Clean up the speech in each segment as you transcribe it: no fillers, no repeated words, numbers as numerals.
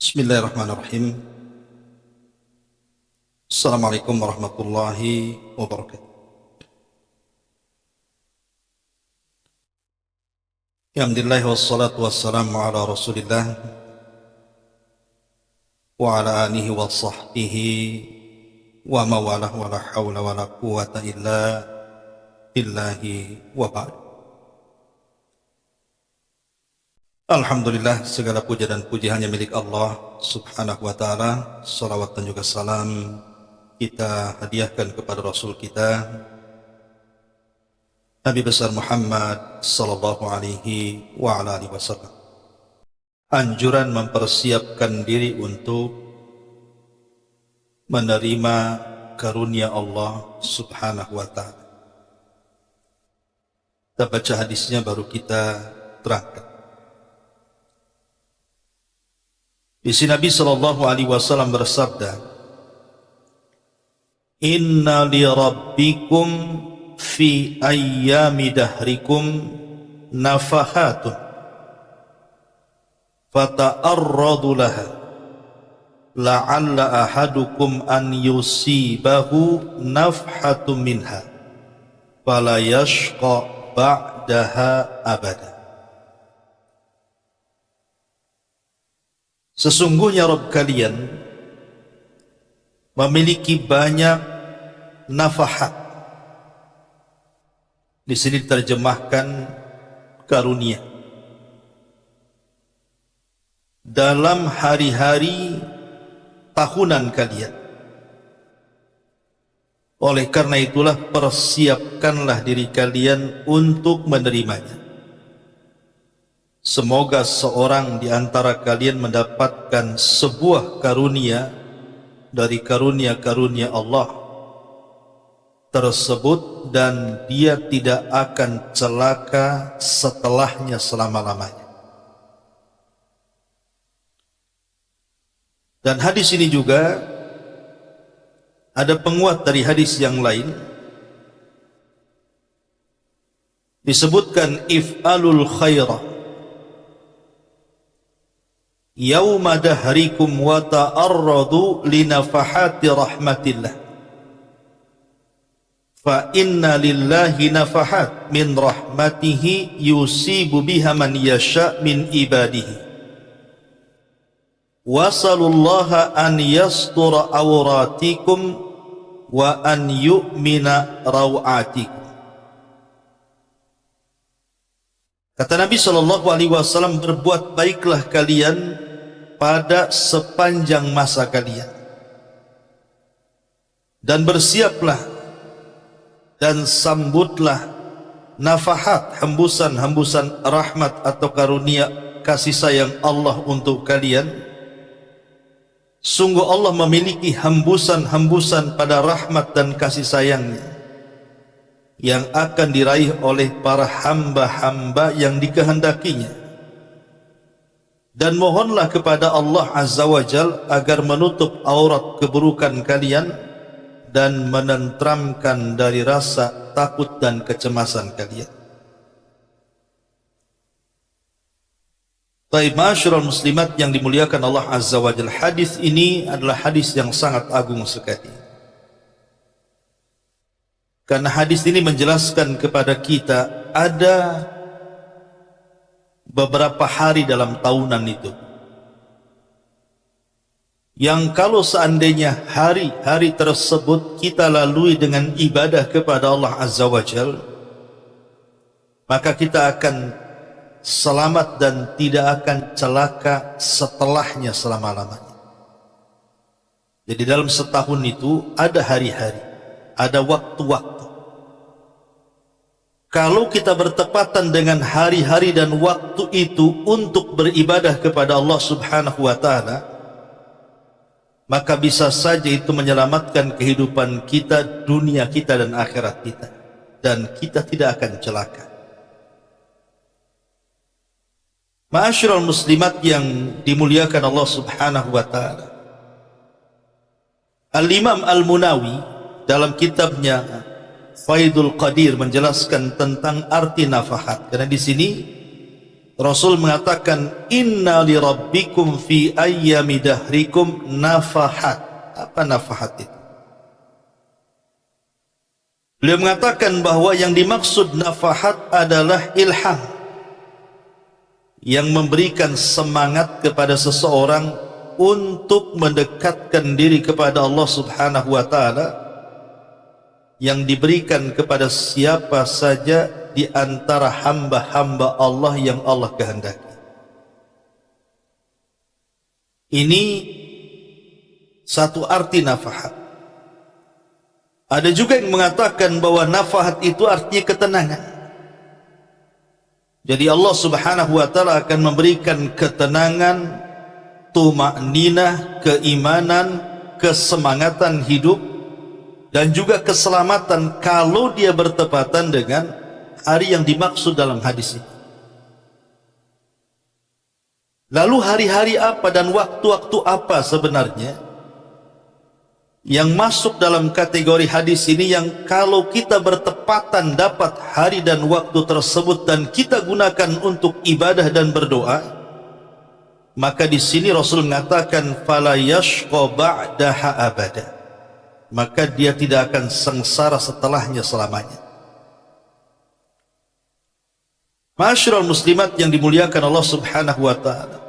Bismillahirrahmanirrahim. Assalamualaikum warahmatullahi wabarakatuh. Alhamdulillah wassalatu wassalamu ala Rasulillah wa ala alihi wa sahbihi wa mawalah wa la hawla wa la quwata illa billahi wa ba'd. Alhamdulillah, segala puja dan puji hanya milik Allah subhanahu wa ta'ala. Salawat dan juga salam kita hadiahkan kepada Rasul kita Nabi besar Muhammad sallallahu alaihi wa ala alihi wasallam. Anjuran mempersiapkan diri untuk menerima karunia Allah subhanahu wa ta'ala. Kita baca hadisnya baru kita terangkan. Di sini Nabi sallallahu alaihi wasallam bersabda, "Inna li rabbikum fi ayyami dahrikum nafahatun fata'arradu laha la'alla ahadukum an yusibahu nafhatun minha fala yashqa ba'daha abada." Sesungguhnya Rabb kalian memiliki banyak nafahat. Di sini diterjemahkan karunia. Dalam hari-hari tahunan kalian. Oleh karena itulah persiapkanlah diri kalian untuk menerimanya. Semoga seorang di antara kalian mendapatkan sebuah karunia dari karunia-karunia Allah tersebut dan dia tidak akan celaka setelahnya selama-lamanya. Dan hadis ini juga ada penguat dari hadis yang lain. Disebutkan if'alul khairah yauma dahrikum wa ta'arradu linafahati rahmatillah fa inna lillahi nafahat min rahmatihi yusibu biha man yasha' min ibadihi wasalullaha an yastura awratikum wa an yu'mina rawatikum. Kata Nabi sallallahu alaihi wasallam, berbuat baiklah kalian pada sepanjang masa kalian dan bersiaplah dan sambutlah nafahat, hembusan-hembusan rahmat atau karunia kasih sayang Allah untuk kalian. Sungguh Allah memiliki hembusan-hembusan pada rahmat dan kasih sayangnya yang akan diraih oleh para hamba-hamba yang dikehendakinya. Dan mohonlah kepada Allah Azza wa Jal agar menutup aurat keburukan kalian dan menenteramkan dari rasa takut dan kecemasan kalian. Baik, ma'asyiral muslimat yang dimuliakan Allah Azza wa Jal, hadis ini adalah hadis yang sangat agung sekali. Karena hadis ini menjelaskan kepada kita ada beberapa hari dalam tahunan itu yang kalau seandainya hari-hari tersebut kita lalui dengan ibadah kepada Allah Azza wa Jal, maka kita akan selamat dan tidak akan celaka setelahnya selama-lamanya. Jadi dalam setahun itu ada hari-hari, ada waktu-waktu. Kalau kita bertepatan dengan hari-hari dan waktu itu untuk beribadah kepada Allah subhanahu wa ta'ala, maka bisa saja itu menyelamatkan kehidupan kita, dunia kita dan akhirat kita, dan kita tidak akan celaka. Ma'asyiral muslimat yang dimuliakan Allah subhanahu wa ta'ala, Al-Imam Al-Munawi dalam kitabnya Faidul Qadir menjelaskan tentang arti nafahat. Karena di sini Rasul mengatakan, inna li rabbikum fi ayyami dahrikum nafahat. Apa nafahat itu? Beliau mengatakan bahwa yang dimaksud nafahat adalah ilham, yang memberikan semangat kepada seseorang untuk mendekatkan diri kepada Allah Subhanahu wa taala, yang diberikan kepada siapa saja di antara hamba-hamba Allah yang Allah kehendaki. Ini satu arti nafahat. Ada juga yang mengatakan bahwa nafahat itu artinya ketenangan. Jadi Allah Subhanahu wa taala akan memberikan ketenangan, tuma'ninah, keimanan, kesemangatan hidup, dan juga keselamatan kalau dia bertepatan dengan hari yang dimaksud dalam hadis ini. Lalu hari-hari apa dan waktu-waktu apa sebenarnya yang masuk dalam kategori hadis ini, yang kalau kita bertepatan dapat hari dan waktu tersebut dan kita gunakan untuk ibadah dan berdoa, maka di sini Rasul mengatakan fala yashqa ba'daha abada, maka dia tidak akan sengsara setelahnya selamanya. Ma'asyiral muslimat yang dimuliakan Allah Subhanahu wa taala,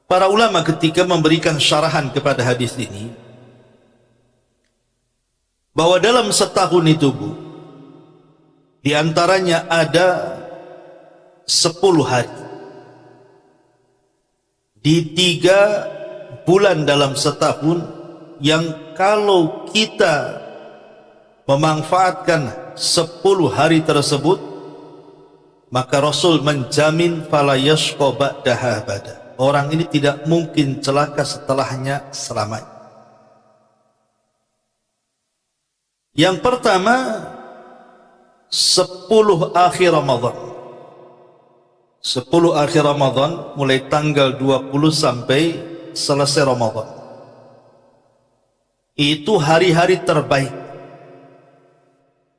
para ulama ketika memberikan syarahan kepada hadis ini, bahwa dalam setahun itu, Bu, di antaranya ada 10 hari. Di 3 bulan dalam setahun yang kalau kita memanfaatkan 10 hari tersebut, maka Rasul menjamin fala yashqa ba'daha abada. Orang ini tidak mungkin celaka setelahnya selamanya. Yang pertama, 10 akhir Ramadan. 10 akhir Ramadan mulai tanggal 20 sampai selesai Ramadan. Itu hari-hari terbaik,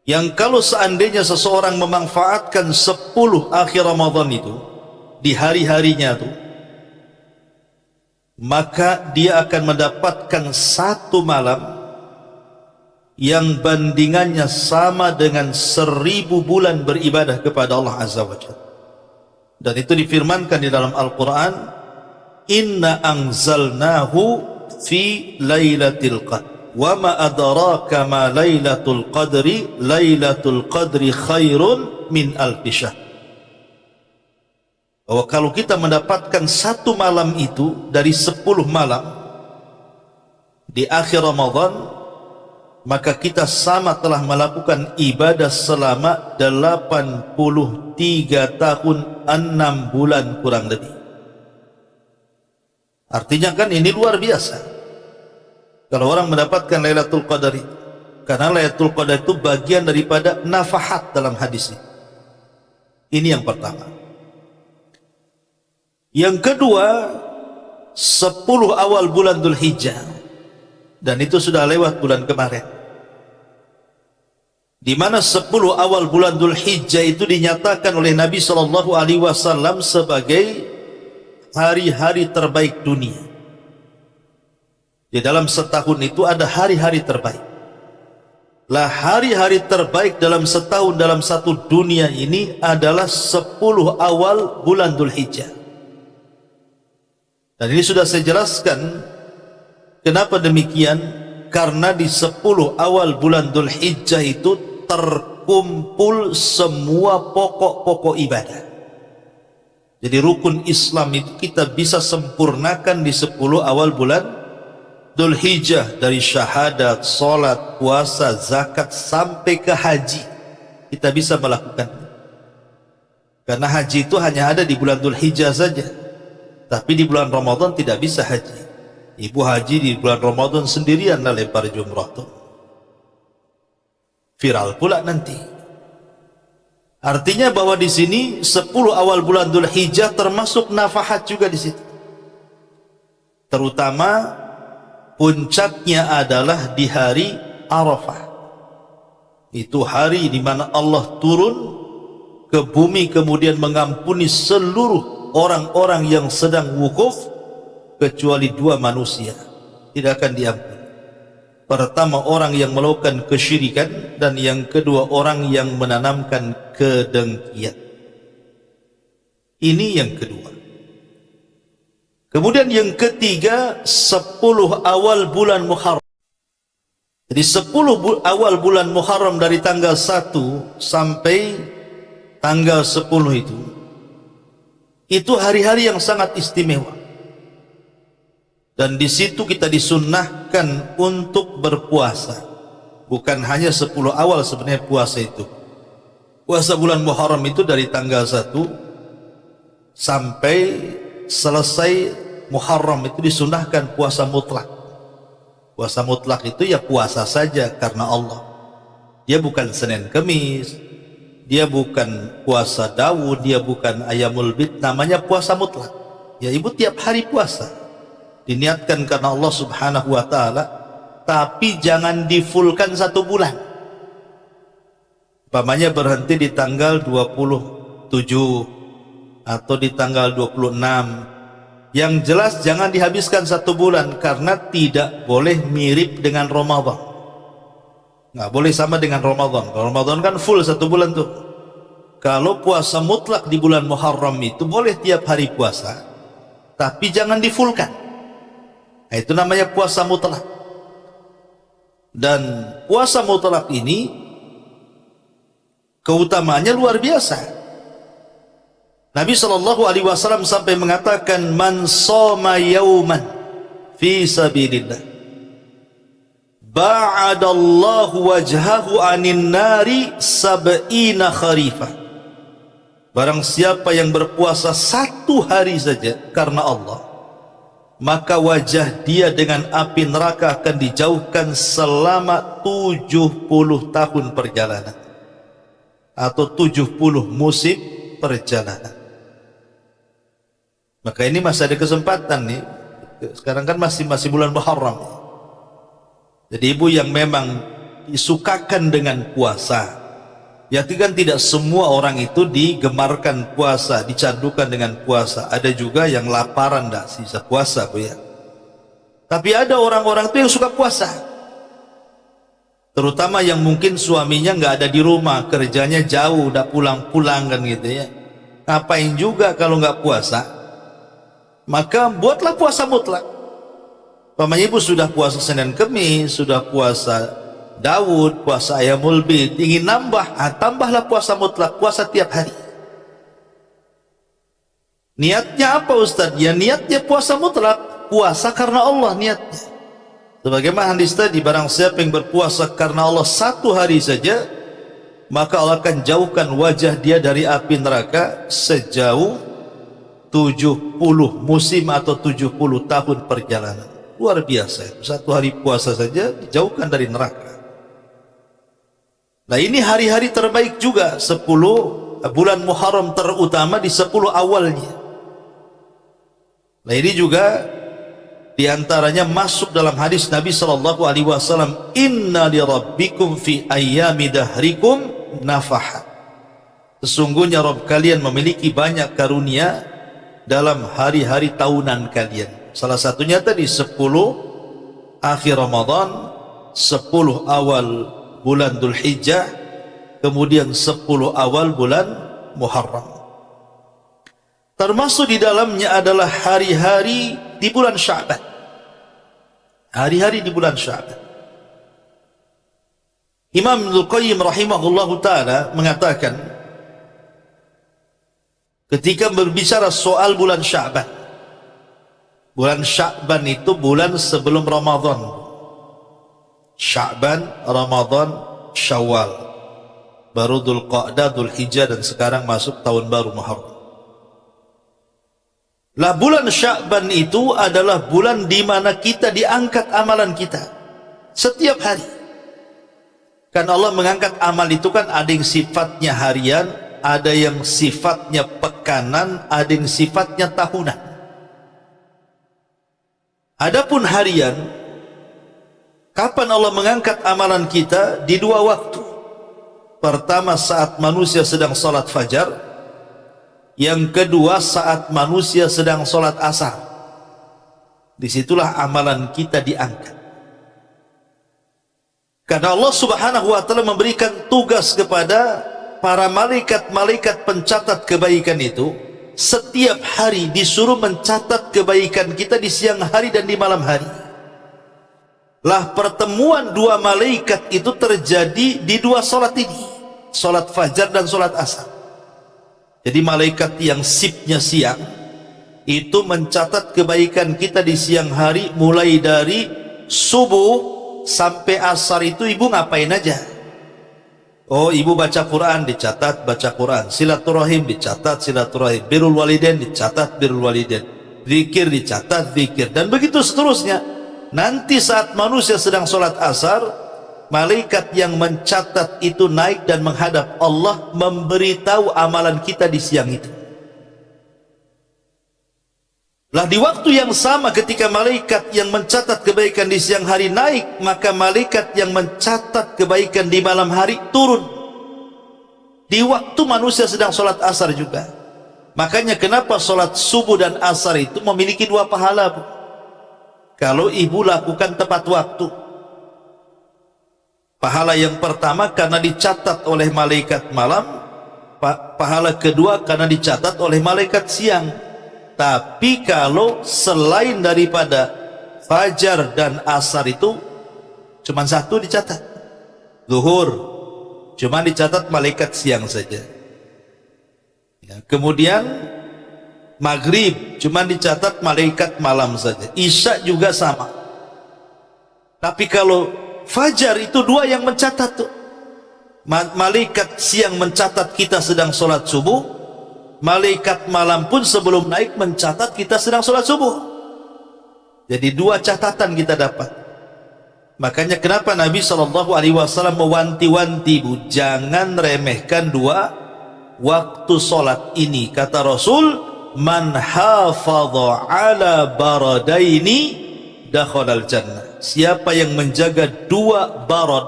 yang kalau seandainya seseorang memanfaatkan 10 akhir Ramadan itu di hari-harinya itu, maka dia akan mendapatkan 1 malam yang bandingannya sama dengan 1000 bulan beribadah kepada Allah Azza wa Jalla. Dan itu difirmankan di dalam Al-Quran, inna anzalnahu fi lailatul qadr wa ma adraka ma lailatul qadri khairun min alfi syahr. Bahwa kalau kita mendapatkan 1 malam itu dari 10 malam di akhir Ramadan, maka kita sama telah melakukan ibadah selama 83 tahun 6 bulan kurang lebih. Artinya kan ini luar biasa kalau orang mendapatkan Lailatul Qadar itu, karena Lailatul Qadar itu bagian daripada nafahat dalam hadis ini. Ini yang pertama. Yang kedua, 10 awal bulan Dzulhijjah, dan itu sudah lewat bulan kemarin, di mana 10 awal bulan Dzulhijjah itu dinyatakan oleh Nabi SAW sebagai hari-hari terbaik dunia. Di dalam setahun itu ada hari-hari terbaik. Lah hari-hari terbaik dalam setahun, dalam satu dunia ini adalah 10 awal bulan Dzulhijjah. Dan ini sudah saya jelaskan kenapa demikian, karena di 10 awal bulan Dzulhijjah itu terkumpul semua pokok-pokok ibadah. Jadi rukun Islam itu kita bisa sempurnakan di 10 awal bulan Dzulhijjah, dari syahadat, salat, puasa, zakat sampai ke haji kita bisa melakukan. Karena haji itu hanya ada di bulan Dzulhijjah saja, tapi di bulan Ramadan tidak bisa haji. Ibu haji di bulan Ramadan sendirian lah lempar jumrah tuh. Viral pula nanti. Artinya bahwa di sini 10 awal bulan Dzulhijjah termasuk nafahat juga di situ. Terutama puncaknya adalah di hari Arafah. Itu hari di mana Allah turun ke bumi kemudian mengampuni seluruh orang-orang yang sedang wukuf kecuali dua manusia, tidak akan diampuni. Pertama, orang yang melakukan kesyirikan, dan yang kedua, orang yang menanamkan kedengkian. Ini yang kedua. Kemudian yang ketiga, 10 awal bulan Muharram. Jadi 10 awal bulan Muharram dari tanggal 1 sampai tanggal 10 itu hari-hari yang sangat istimewa. Dan di situ kita disunnahkan untuk berpuasa. Bukan hanya 10 awal sebenarnya puasa itu. Puasa bulan Muharram itu dari tanggal 1 sampai selesai Muharram itu disunnahkan puasa mutlak. Puasa mutlak itu ya puasa saja karena Allah. Dia bukan Senin Kemis, dia bukan puasa Daud, dia bukan Ayamul Bid, namanya puasa mutlak. Ya ibu tiap hari puasa. Diniatkan karena Allah subhanahu wa ta'ala, tapi jangan difulkan 1 bulan. Umpamanya berhenti di tanggal 27 atau di tanggal 26. Yang jelas jangan dihabiskan 1 bulan, karena tidak boleh mirip dengan Ramadan. Nggak boleh sama dengan Ramadan. Kalau Ramadan kan full 1 bulan tuh. Kalau puasa mutlak di bulan Muharram itu boleh tiap hari puasa, tapi jangan difulkan. Nah, itu namanya puasa mutlak. Dan puasa mutlak ini keutamaannya luar biasa. Nabi SAW sampai mengatakan, man shoma yauman fi sabilillah ba'adallahu wajhahu anin nari sab'ina kharifah. Barang siapa yang berpuasa 1 hari saja karena Allah, maka wajah dia dengan api neraka akan dijauhkan selama 70 tahun perjalanan, atau 70 musim perjalanan. Maka ini masih ada kesempatan nih. Sekarang kan masih bulan Muharram. Jadi ibu yang memang disukakan dengan puasa, ya kan tidak semua orang itu digemarkan puasa, dicandukan dengan puasa. Ada juga yang laparan tidak sisa puasa, Bu ya. Tapi ada orang-orang itu yang suka puasa, terutama yang mungkin suaminya nggak ada di rumah, kerjanya jauh, udah pulang-pulang kan gitu ya. Ngapain juga kalau nggak puasa? Maka buatlah puasa mutlak. Umpamanya ibu sudah puasa Senin Kemis, sudah puasa Daud, puasa Ayamul Bid, ingin nambah, tambahlah puasa mutlak, puasa tiap hari. Niatnya apa Ustaz? Ya niatnya puasa mutlak, puasa karena Allah niatnya. Sebagaimana hadis tadi, barang siapa yang berpuasa karena Allah 1 hari saja, maka Allah akan jauhkan wajah dia dari api neraka sejauh 70 musim atau 70 tahun perjalanan. Luar biasa. 1 hari puasa saja dijauhkan dari neraka. Nah, ini hari-hari terbaik juga, 10 bulan Muharram terutama di 10 awalnya. Nah, ini juga diantaranya masuk dalam hadis Nabi SAW, inna li rabbikum fi ayyami dahrikum nafahat. Sesungguhnya Rabb kalian memiliki banyak karunia dalam hari-hari tahunan kalian. Salah satunya tadi 10 akhir Ramadan, 10 awal bulan Dhul Hijjah, kemudian 10 awal bulan Muharram. Termasuk di dalamnya adalah hari-hari di bulan Sya'ban. Hari-hari di bulan Sya'ban. Imam Ibnu Qayyim rahimahullahu ta'ala mengatakan, ketika berbicara soal bulan Sya'ban, bulan Sya'ban itu bulan sebelum Ramadan. Sya'ban, Ramadan, Syawal, baru Dhul Qa'dah, Dhul Hijjah, dan sekarang masuk tahun baru Muharram. Lah, bulan Sya'ban itu adalah bulan di mana kita diangkat amalan kita setiap hari. Kan Allah mengangkat amal itu kan ada yang sifatnya harian, ada yang sifatnya pekanan, ada yang sifatnya tahunan. Adapun harian, kapan Allah mengangkat amalan kita? Di 2 waktu. Pertama saat manusia sedang sholat fajar, yang kedua saat manusia sedang sholat asar. Disitulah amalan kita diangkat. Karena Allah Subhanahu wa ta'ala memberikan tugas kepada para malaikat-malaikat pencatat kebaikan itu, setiap hari disuruh mencatat kebaikan kita di siang hari dan di malam hari. Lah pertemuan dua malaikat itu terjadi di dua sholat ini, sholat fajar dan sholat asar. Jadi malaikat yang sipnya siang itu mencatat kebaikan kita di siang hari, mulai dari subuh sampai asar. Itu ibu ngapain aja? Oh, ibu baca Quran, dicatat baca Quran. Silaturahim dicatat silaturahim. Birrul walidain dicatat birrul walidain. Zikir dicatat zikir, dan begitu seterusnya. Nanti saat manusia sedang sholat asar, malaikat yang mencatat itu naik dan menghadap Allah, memberitahu amalan kita di siang itu. Lah di waktu yang sama ketika malaikat yang mencatat kebaikan di siang hari naik, maka malaikat yang mencatat kebaikan di malam hari turun. Di waktu manusia sedang sholat asar juga. Makanya kenapa sholat subuh dan asar itu memiliki dua pahala, Bu? Kalau ibu lakukan tepat waktu. Pahala yang pertama karena dicatat oleh malaikat malam, pahala kedua karena dicatat oleh malaikat siang. Tapi kalau selain daripada fajar dan asar itu cuma satu dicatat, zuhur cuma dicatat malaikat siang saja ya. Kemudian maghrib cuma dicatat malaikat malam saja. Isya juga sama. Tapi kalau fajar itu dua yang mencatat tuh. Malaikat siang mencatat kita sedang sholat subuh, malaikat malam pun sebelum naik mencatat kita sedang sholat subuh. Jadi dua catatan kita dapat. Makanya kenapa Nabi SAW mewanti-wanti, Bu, jangan remehkan dua waktu sholat ini. Kata Rasul, man hafadha ala baradaini dakhalal jannah. Siapa yang menjaga dua barad,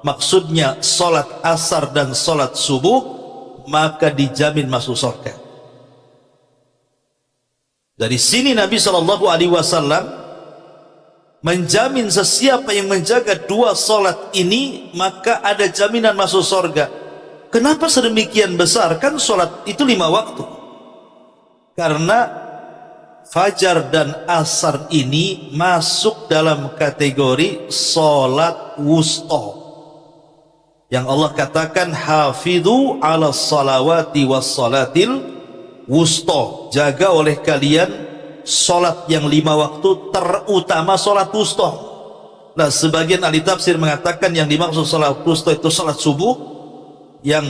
maksudnya sholat asar dan sholat subuh, maka dijamin masuk surga. Dari sini Nabi SAW menjamin sesiapa yang menjaga dua sholat ini, maka ada jaminan masuk surga. Kenapa sedemikian besar? Kan sholat itu 5 waktu. Karena fajar dan asar ini masuk dalam kategori sholat wusta, yang Allah katakan hafidhu ala salawati was salatil wusta, jaga oleh kalian sholat yang 5 waktu, terutama sholat wusta. Nah, sebagian ahli tafsir mengatakan yang dimaksud sholat wusta itu sholat subuh, yang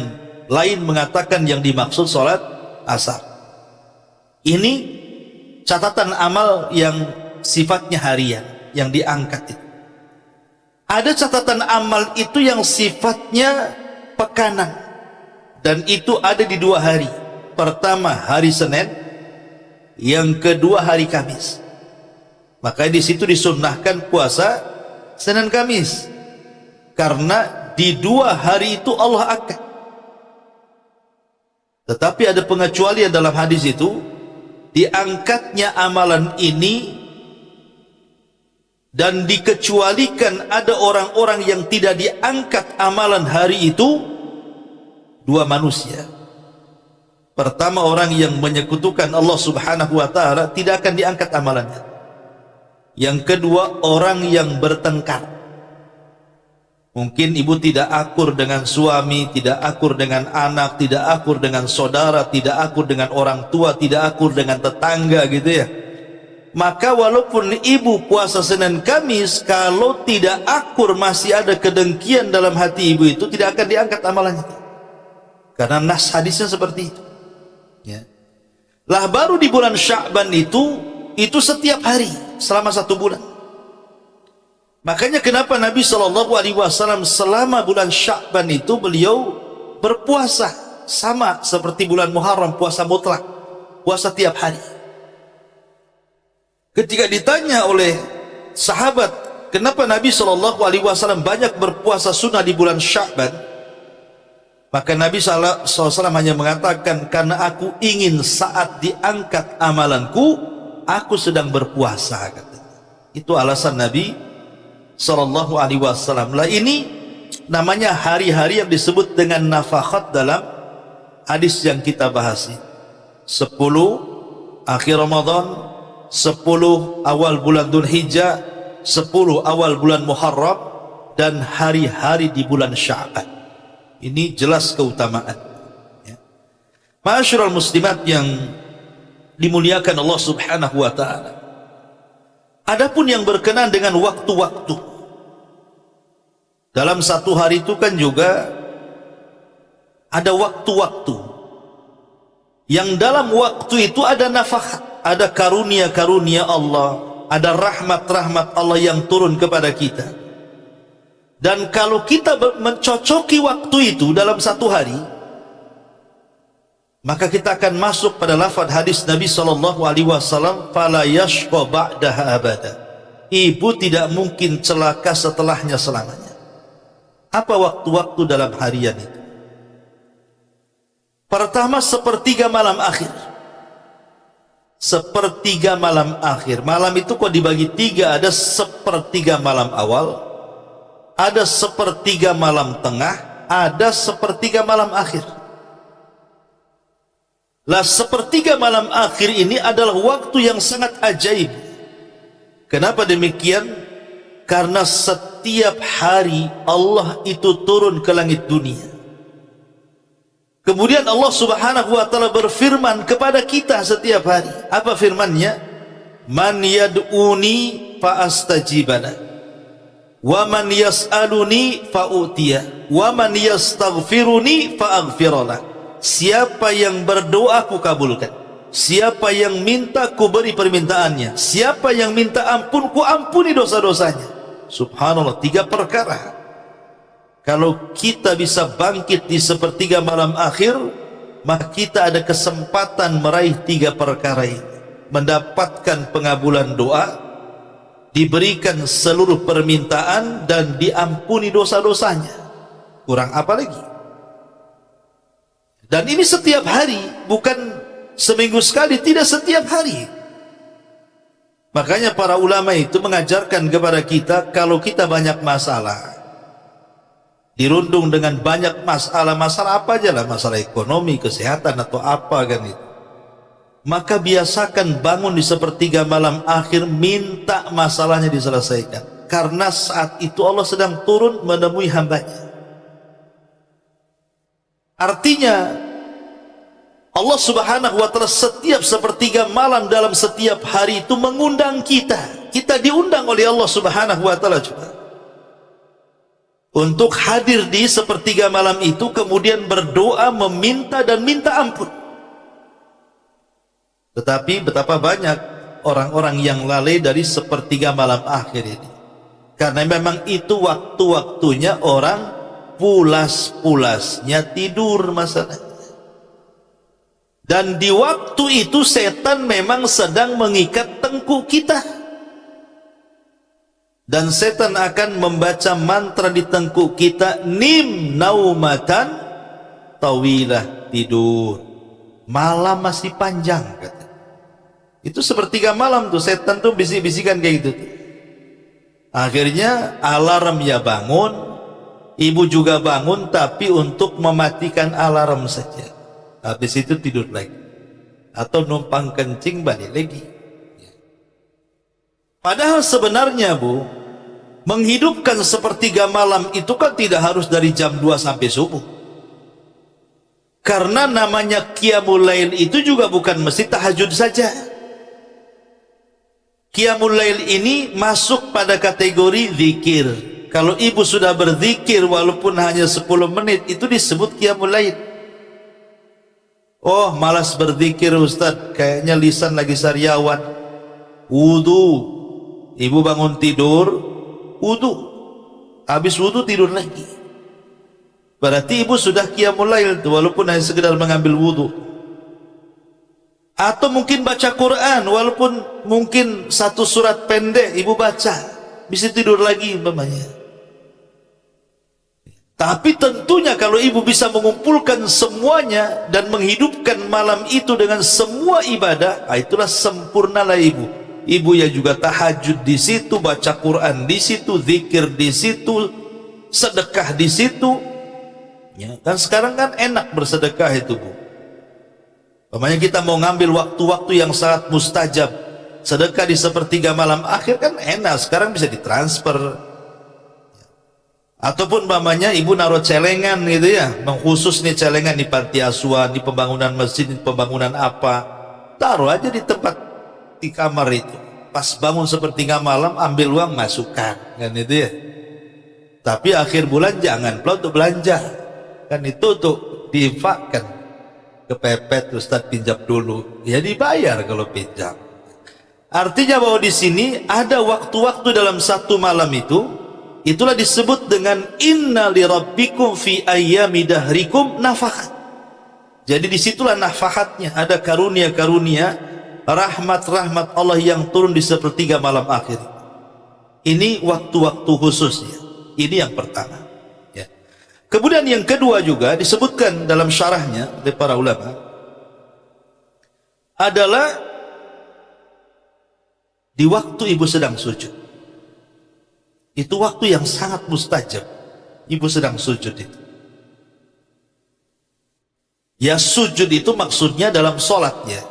lain mengatakan yang dimaksud sholat asar. Ini catatan amal yang sifatnya harian yang diangkat itu. Ada catatan amal itu yang sifatnya pekanan, dan itu ada di 2 hari. Pertama hari Senin, yang kedua hari Kamis. Makanya di situ disunnahkan puasa Senin Kamis, karena di 2 hari itu Allah angkat. Tetapi ada pengecualian dalam hadis itu. Diangkatnya amalan ini dan dikecualikan ada orang-orang yang tidak diangkat amalan hari itu, 2 manusia. Pertama, orang yang menyekutukan Allah Subhanahu wa ta'ala, tidak akan diangkat amalannya. Yang kedua, orang yang bertengkar. Mungkin ibu tidak akur dengan suami, tidak akur dengan anak, tidak akur dengan saudara, tidak akur dengan orang tua, tidak akur dengan tetangga gitu ya. Maka walaupun ibu puasa Senin Kamis, kalau tidak akur, masih ada kedengkian dalam hati ibu, itu tidak akan diangkat amalannya. Karena nas hadisnya seperti itu ya. Lah baru di bulan Sya'ban itu setiap hari selama 1 bulan. Makanya kenapa Nabi SAW selama bulan Sya'ban itu beliau berpuasa sama seperti bulan Muharram, puasa mutlak, puasa tiap hari. Ketika ditanya oleh sahabat, kenapa Nabi SAW banyak berpuasa sunnah di bulan Sya'ban, Maka Nabi SAW hanya mengatakan, karena aku ingin saat diangkat amalanku, aku sedang berpuasa, katanya. Itu alasan Nabi SAW. Lah ini namanya hari-hari yang disebut dengan nafakhat dalam hadis yang kita bahas. 10 akhir Ramadan, 10 awal bulan Dzulhijjah, 10 awal bulan Muharram, dan hari-hari di bulan Sya'ban. Ini jelas keutamaan, ya. Ma'asyiral muslimat yang dimuliakan Allah Subhanahu wa ta'ala, adapun yang berkenaan dengan waktu-waktu dalam satu hari itu kan juga ada waktu-waktu yang dalam waktu itu ada nafakhat, ada karunia-karunia Allah, ada rahmat-rahmat Allah yang turun kepada kita. Dan kalau kita mencocoki waktu itu dalam satu hari, maka kita akan masuk pada lafaz hadis Nabi SAW, fala yashqa ba'daha abada. Ibu tidak mungkin celaka setelahnya selamanya. Apa waktu-waktu dalam harian itu? Pertama, sepertiga malam akhir. Sepertiga malam akhir. Malam itu kok dibagi tiga, ada sepertiga malam awal, ada sepertiga malam tengah, ada sepertiga malam akhir. Lah sepertiga malam akhir ini adalah waktu yang sangat ajaib. Kenapa demikian? Karena setiap hari Allah itu turun ke langit dunia. Kemudian Allah Subhanahu wa ta'ala berfirman kepada kita setiap hari. Apa firman-Nya? Man yad'uni fa astajibana, wa man yas'aluni fa'utiya, wa man yastaghfiruni fa'aghfirlah. Siapa yang berdoa ku kabulkan, siapa yang minta ku beri permintaannya, siapa yang minta ampun ku ampuni dosa-dosanya. Subhanallah, 3 perkara. Kalau kita bisa bangkit di sepertiga malam akhir, maka kita ada kesempatan meraih 3 perkara ini, mendapatkan pengabulan doa, diberikan seluruh permintaan, dan diampuni dosa-dosanya. Kurang apa lagi? Dan ini setiap hari, bukan seminggu sekali, tidak, setiap hari. Makanya para ulama itu mengajarkan kepada kita, kalau kita banyak masalah, dirundung dengan banyak masalah apa aja lah, masalah ekonomi, kesehatan, atau apa kan itu, maka biasakan bangun di sepertiga malam akhir, minta masalahnya diselesaikan. Karena saat itu Allah sedang turun menemui hambanya. Artinya Allah Subhanahu wa ta'ala setiap sepertiga malam dalam setiap hari itu mengundang kita. Kita diundang oleh Allah Subhanahu wa ta'ala juga untuk hadir di sepertiga malam itu, kemudian berdoa, meminta dan minta ampun. Tetapi betapa banyak orang-orang yang lalai dari sepertiga malam akhir ini, karena memang itu waktu-waktunya orang pulas-pulasnya tidur masalahnya. Dan di waktu itu setan memang sedang mengikat tengkuk kita, dan setan akan membaca mantra di tengkuk kita, nim naumatan tawilah, tidur malam masih panjang, kata. Itu sepertiga malam tuh setan tuh bisik-bisikan kayak gitu. Akhirnya alarm ya bangun, ibu juga bangun, tapi untuk mematikan alarm saja. Habis itu tidur lagi, atau numpang kencing balik lagi. Padahal sebenarnya Bu, menghidupkan sepertiga malam itu kan tidak harus dari jam 2 sampai subuh. Karena namanya qiyamul lail itu juga bukan mesti tahajud saja. Qiyamul lail ini masuk pada kategori zikir. Kalau ibu sudah berzikir walaupun hanya 10 menit, itu disebut qiyamul lail. Oh, malas berzikir Ustaz, kayaknya lisan lagi sariawan. Wudu, ibu bangun tidur, wudu, habis wudu tidur lagi. Berarti ibu sudah qiyamul lail tuh, walaupun hanya sekedar mengambil wudu. Atau mungkin baca Quran, walaupun mungkin 1 surat pendek ibu baca, bisa tidur lagi umpamanya. Tapi tentunya kalau ibu bisa mengumpulkan semuanya dan menghidupkan malam itu dengan semua ibadah, itulah sempurnalah ibu. Ibu yang juga tahajud di situ, baca Quran di situ, zikir di situ, sedekah di situ. Ya, kan sekarang kan enak bersedekah itu, Bu. Umpamanya kita mau ngambil waktu-waktu yang sangat mustajab, sedekah di sepertiga malam akhir kan enak, sekarang bisa ditransfer. Ataupun mamanya ibu naruh celengan gitu ya, mengkhusus nih celengan di panti asuhan, di pembangunan masjid, di pembangunan apa, taruh aja di tempat di kamar itu. Pas bangun sepertiga malam ambil uang masukkan, kan itu ya. Tapi akhir bulan jangan pula untuk belanja, kan itu untuk diinfakkan. Kepepet Ustaz pinjam dulu, ya dibayar kalau pinjam. Artinya bahwa di sini ada waktu-waktu dalam satu malam itu. Itulah disebut dengan inna li rabbikum fi ayyami dahrikum nafahat. Jadi disitulah nafahatnya, ada karunia-karunia, rahmat-rahmat Allah yang turun di sepertiga malam akhir. Ini waktu-waktu khususnya. Ini yang pertama ya. Kemudian yang kedua juga disebutkan dalam syarahnya oleh para ulama adalah di waktu ibu sedang sujud. Itu waktu yang sangat mustajab. Ibu sedang sujud itu. Ya sujud itu maksudnya dalam sholatnya.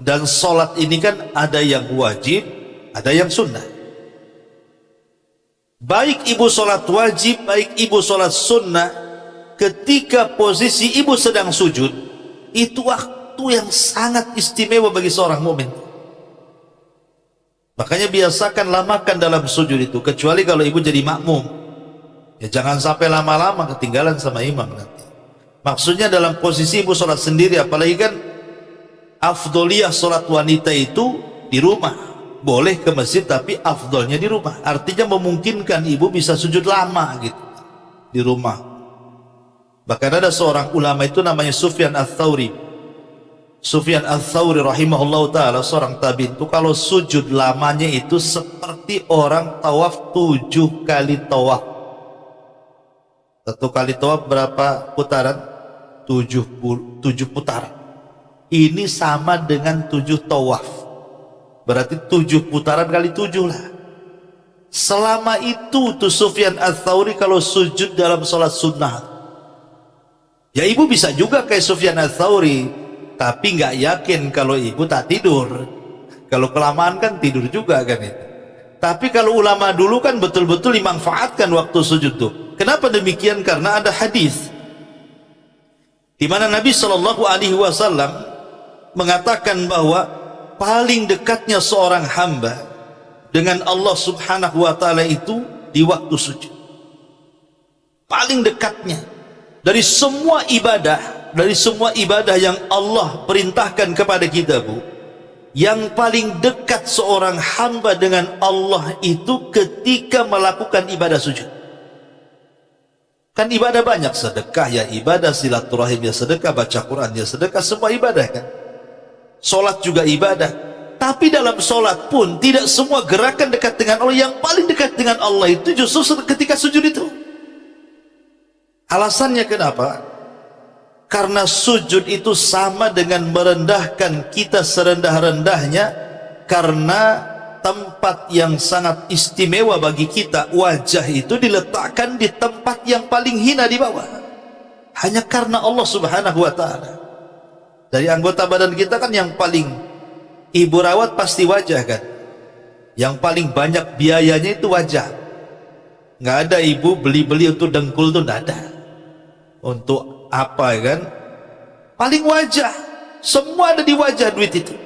Dan sholat ini kan ada yang wajib, ada yang sunnah. Baik ibu sholat wajib, baik ibu sholat sunnah, ketika posisi ibu sedang sujud, itu waktu yang sangat istimewa bagi seorang mukmin. Makanya biasakan lamakan dalam sujud itu, kecuali kalau ibu jadi makmum. Ya jangan sampai lama-lama ketinggalan sama imam nanti. Maksudnya dalam posisi ibu sholat sendiri, apalagi kan afdoliyah sholat wanita itu di rumah. Boleh ke masjid tapi afdolnya di rumah. Artinya memungkinkan ibu bisa sujud lama gitu di rumah. Bahkan ada seorang ulama itu namanya Sufyan Ats-Tsauri. Sufyan Ats-Tsauri rahimahullah ta'ala, seorang tabi'in itu kalau sujud lamanya itu seperti orang tawaf 7 kali tawaf. 1 kali tawaf berapa putaran? 7 putaran. Ini sama dengan 7 tawaf. Berarti 7 putaran kali 7 lah. Selama itu tuh Sufyan Ats-Tsauri kalau sujud dalam sholat sunnah. Ya ibu bisa juga kayak Sufyan Ats-Tsauri, tapi nggak yakin kalau ibu tak tidur. Kalau kelamaan kan tidur juga kan itu. Tapi kalau ulama dulu kan betul-betul dimanfaatkan waktu sujud tuh. Kenapa demikian? Karena ada hadis di mana Nabi Shallallahu Alaihi Wasallam mengatakan bahwa paling dekatnya seorang hamba dengan Allah Subhanahu Wa Taala itu di waktu sujud. Paling dekatnya dari semua ibadah. Dari semua ibadah yang Allah perintahkan kepada kita, Bu, yang paling dekat seorang hamba dengan Allah itu ketika melakukan ibadah sujud. Kan ibadah banyak, sedekah ya ibadah, silaturahim ya sedekah, baca Quran ya sedekah, semua ibadah kan. Sholat juga ibadah. Tapi dalam sholat pun tidak semua gerakan dekat dengan Allah. Yang paling dekat dengan Allah itu justru ketika sujud itu. Alasannya kenapa? Karena sujud itu sama dengan merendahkan kita serendah-rendahnya, karena tempat yang sangat istimewa bagi kita, wajah itu diletakkan di tempat yang paling hina di bawah, hanya karena Allah Subhanahu Wa Ta'ala. Dari anggota badan kita kan yang paling ibu rawat pasti wajah kan, yang paling banyak biayanya itu wajah. Nggak ada ibu beli-beli untuk dengkul tuh, nggak ada. Untuk apa kan? Paling wajah. Semua ada di wajah duit itu.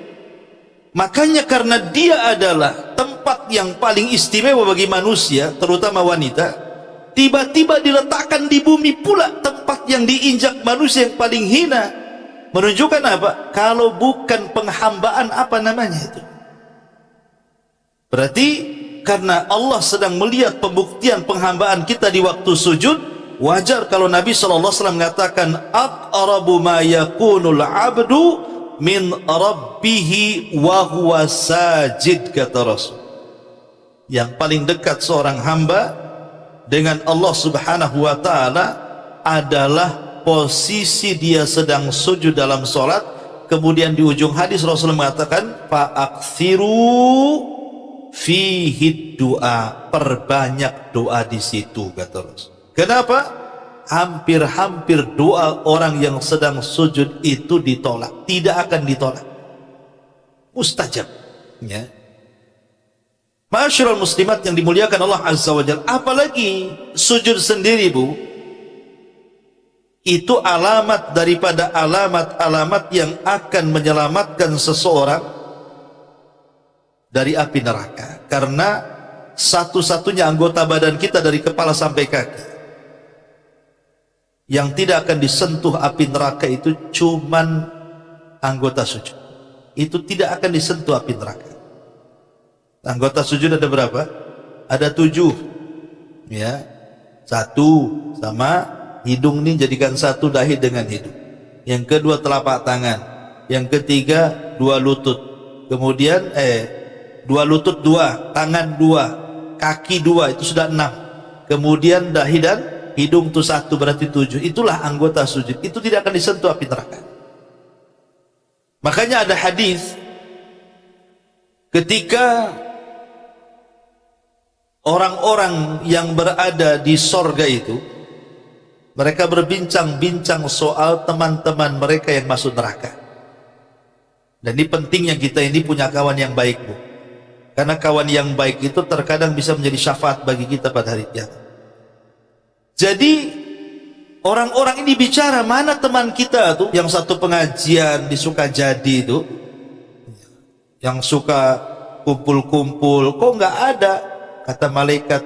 Makanya karena dia adalah tempat yang paling istimewa bagi manusia, terutama wanita, tiba-tiba diletakkan di bumi pula tempat yang diinjak manusia yang paling hina. Menunjukkan apa? Kalau bukan penghambaan, apa namanya itu? Berarti karena Allah sedang melihat pembuktian penghambaan kita di waktu sujud, wajar kalau Nabi SAW mengatakan aqrabu ma yakunul abdu min rabbihi wa huwa sajid, kata Rasul. Yang paling dekat seorang hamba dengan Allah Subhanahu wa taala adalah posisi dia sedang sujud dalam salat. Kemudian di ujung hadis Rasul mengatakan fa'aksiru fihi doa, perbanyak doa di situ, kata Rasul. Kenapa? Hampir-hampir doa orang yang sedang sujud itu ditolak, tidak akan ditolak, mustajab, ya. Ma'asyiral muslimat yang dimuliakan Allah Azza wa Jalla, apalagi sujud sendiri, Bu, itu alamat daripada alamat-alamat yang akan menyelamatkan seseorang dari api neraka. Karena satu-satunya anggota badan kita dari kepala sampai kaki yang tidak akan disentuh api neraka itu cuman anggota sujud. Itu tidak akan disentuh api neraka. Anggota sujud ada berapa? Ada 7, ya. 1 sama hidung ini jadikan 1, dahi dengan hidung. Yang kedua telapak tangan. Yang ketiga 2 lutut. Kemudian 2 lutut 2, tangan 2, kaki 2, itu sudah 6. Kemudian dahi dan hidung itu 1, berarti 7. Itulah anggota sujud. Itu tidak akan disentuh api neraka. Makanya ada hadis ketika orang-orang yang berada di sorga itu, mereka berbincang-bincang soal teman-teman mereka yang masuk neraka. Dan ini pentingnya kita ini punya kawan yang baik, Bu. Karena kawan yang baik itu terkadang bisa menjadi syafaat bagi kita pada hari kiamat. Jadi orang-orang ini bicara, mana teman kita tuh yang satu pengajian di Sukajadi itu, yang suka kumpul-kumpul, kok nggak ada? Kata malaikat,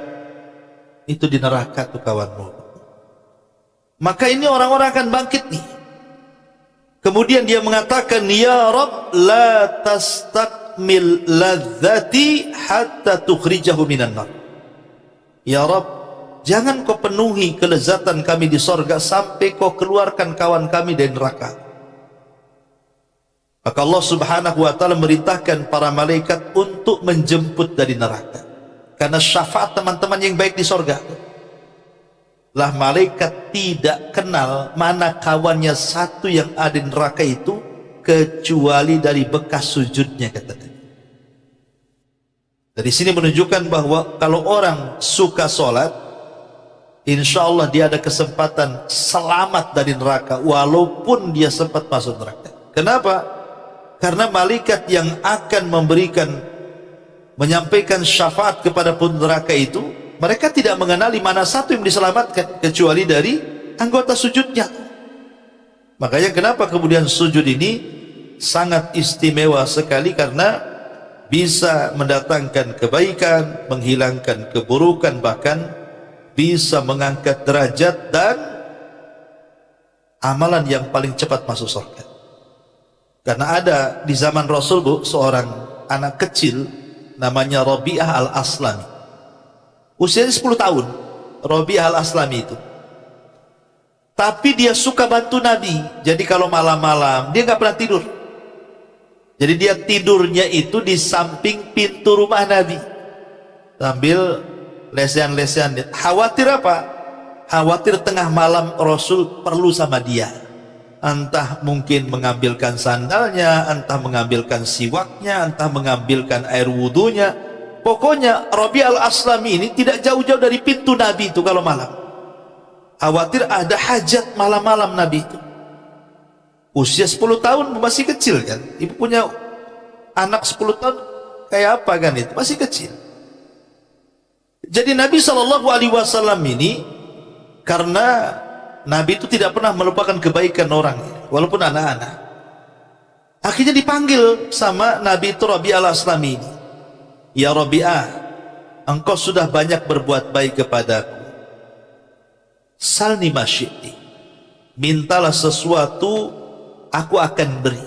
itu di neraka tuh kawanmu. Maka ini orang-orang akan bangkit nih. Kemudian dia mengatakan, ya Rabb, la tastakmil ladzati hatta tukhrijahu minan nar. Ya Rabb, jangan kau penuhi kelezatan kami di sorga sampai kau keluarkan kawan kami dari neraka. Maka Allah Subhanahu wa ta'ala merintahkan para malaikat untuk menjemput dari neraka. Karena syafaat teman-teman yang baik di sorga lah, malaikat tidak kenal mana kawannya satu yang ada di neraka itu kecuali dari bekas sujudnya, kata Nabi. Dari sini menunjukkan bahwa kalau orang suka sholat, insya Allah dia ada kesempatan selamat dari neraka walaupun dia sempat masuk neraka. Kenapa? Karena malaikat yang akan menyampaikan syafaat kepada penduduk neraka itu, mereka tidak mengenali mana satu yang diselamatkan kecuali dari anggota sujudnya. Makanya kenapa kemudian sujud ini sangat istimewa sekali, karena bisa mendatangkan kebaikan, menghilangkan keburukan, bahkan bisa mengangkat derajat dan amalan yang paling cepat masuk surga. Karena ada di zaman Rasul, Bu, seorang anak kecil namanya Rabi'ah al-Aslami. Usianya 10 tahun, Rabi'ah al-Aslami itu. Tapi dia suka bantu Nabi. Jadi kalau malam-malam dia nggak pernah tidur. Jadi dia tidurnya itu di samping pintu rumah Nabi, sambil lesehan-lesehan. Khawatir apa? Khawatir tengah malam Rasul perlu sama dia. Entah mungkin mengambilkan sandalnya, entah mengambilkan siwaknya, entah mengambilkan air wudunya. Pokoknya Rabi'ah al-Aslami ini tidak jauh-jauh dari pintu Nabi itu kalau malam. Khawatir ada hajat malam-malam Nabi itu. Usia 10 tahun, masih kecil kan. Ibu punya anak 10 tahun kayak apa kan itu? Masih kecil. Jadi Nabi SAW ini, karena Nabi itu tidak pernah melupakan kebaikan orang, walaupun anak-anak. Akhirnya dipanggil sama Nabi itu Rabi'ah al-Aslami ini. Ya Rabi'ah, engkau sudah banyak berbuat baik kepadaku. Salni masyiti, mintalah sesuatu, aku akan beri.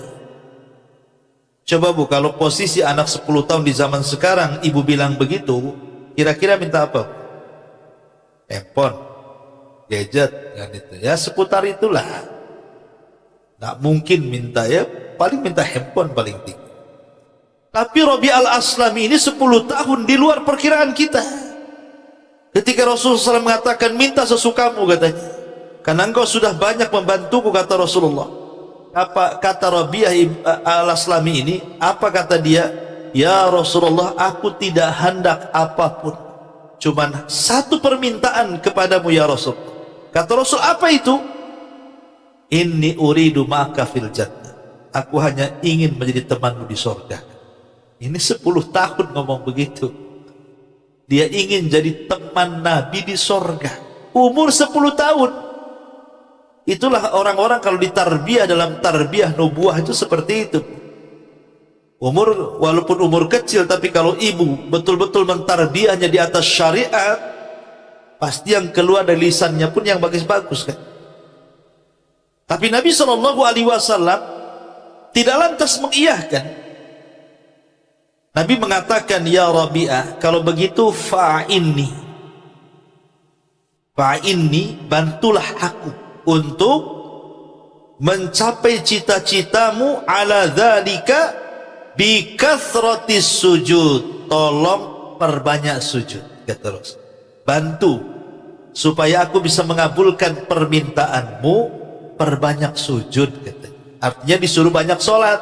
Coba, Bu, kalau posisi anak 10 tahun di zaman sekarang, ibu bilang begitu, kira-kira minta apa? Handphone, gadget, kan itu ya, seputar itulah. Nggak mungkin minta, ya paling minta handphone paling tinggi. Tapi Rabi'ah al-Aslami ini 10 tahun di luar perkiraan kita. Ketika Rasulullah SAW mengatakan, minta sesukamu katanya, karena engkau sudah banyak membantuku, kata Rasulullah. Apa kata Rabi'ah al-Aslami ini? Apa kata dia? Ya Rasulullah, aku tidak hendak apapun, cuman satu permintaan kepadamu ya Rasul. Kata Rasul, apa itu? Inni uridu ma'aka fil jannah, aku hanya ingin menjadi temanmu di surga. Ini 10 tahun ngomong begitu. Dia ingin jadi teman Nabi di surga, umur 10 tahun. Itulah orang-orang kalau ditarbiyah dalam tarbiyah nubuah itu seperti itu. Umur, walaupun umur kecil, tapi kalau ibu betul-betul mentarbiyahnya di atas syariat, pasti yang keluar dari lisannya pun yang bagus-bagus kan. Tapi Nabi SAW tidak lantas mengiyahkan. Nabi mengatakan, ya Rabi'ah, kalau begitu fa'inni, bantulah aku untuk mencapai cita-citamu, ala dzalika bi kathratis sujud, tolong perbanyak sujud, kata Rasul. Bantu supaya aku bisa mengabulkan permintaanmu, perbanyak sujud, kata. Artinya disuruh banyak sholat.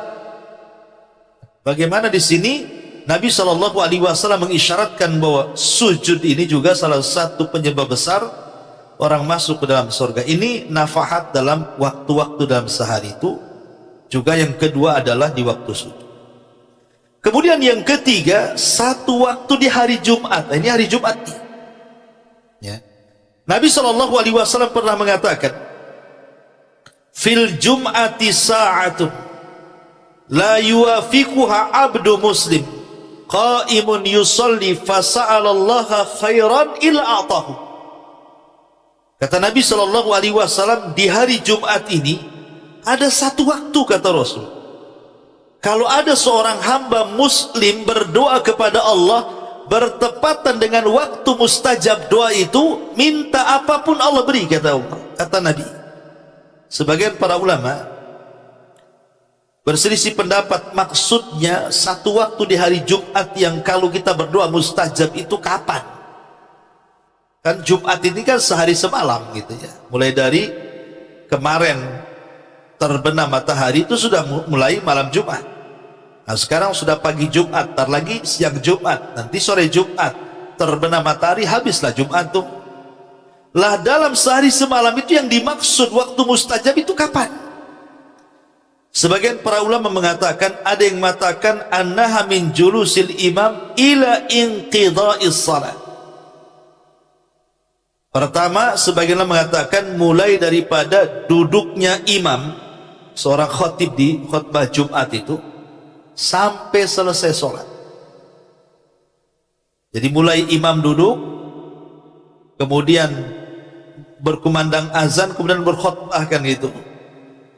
Bagaimana di sini Nabi SAW mengisyaratkan bahwa sujud ini juga salah satu penyebab besar orang masuk ke dalam surga. Ini nafahat dalam waktu-waktu dalam sehari itu. Juga yang kedua adalah di waktu sujud. Kemudian yang ketiga, satu waktu di hari Jumat. Ini hari Jumat nih. Ya. Nabi SAW pernah mengatakan, fil Jum'ati sa'atun la yuwafiquha abdu muslim qaimun yusalli fasa'alallaha khairan illa atahu. Kata Nabi SAW, di hari Jumat ini ada satu waktu, kata Rasul, kalau ada seorang hamba muslim berdoa kepada Allah bertepatan dengan waktu mustajab doa itu, minta apapun Allah beri, kata Allah, kata Nabi. Sebagian para ulama berselisih pendapat, maksudnya satu waktu di hari Jumat yang kalau kita berdoa mustajab itu kapan? Kan Jumat ini kan sehari semalam gitu ya. Mulai dari kemarin terbenam matahari itu sudah mulai malam Jumat. Nah sekarang sudah pagi Jumat, ntar lagi siang Jumat, nanti sore Jumat, terbenam matahari, habislah Jumat tuh. Lah dalam sehari semalam itu yang dimaksud waktu mustajab itu kapan? Sebagian para ulama mengatakan, ada yang mengatakan annaha min julusil imam ila inqidha'is salat. Pertama, sebagian mengatakan mulai daripada duduknya imam, seorang khatib di khutbah Jumat itu, sampai selesai sholat. Jadi mulai imam duduk, kemudian berkumandang azan, kemudian berkhutbah kan gitu.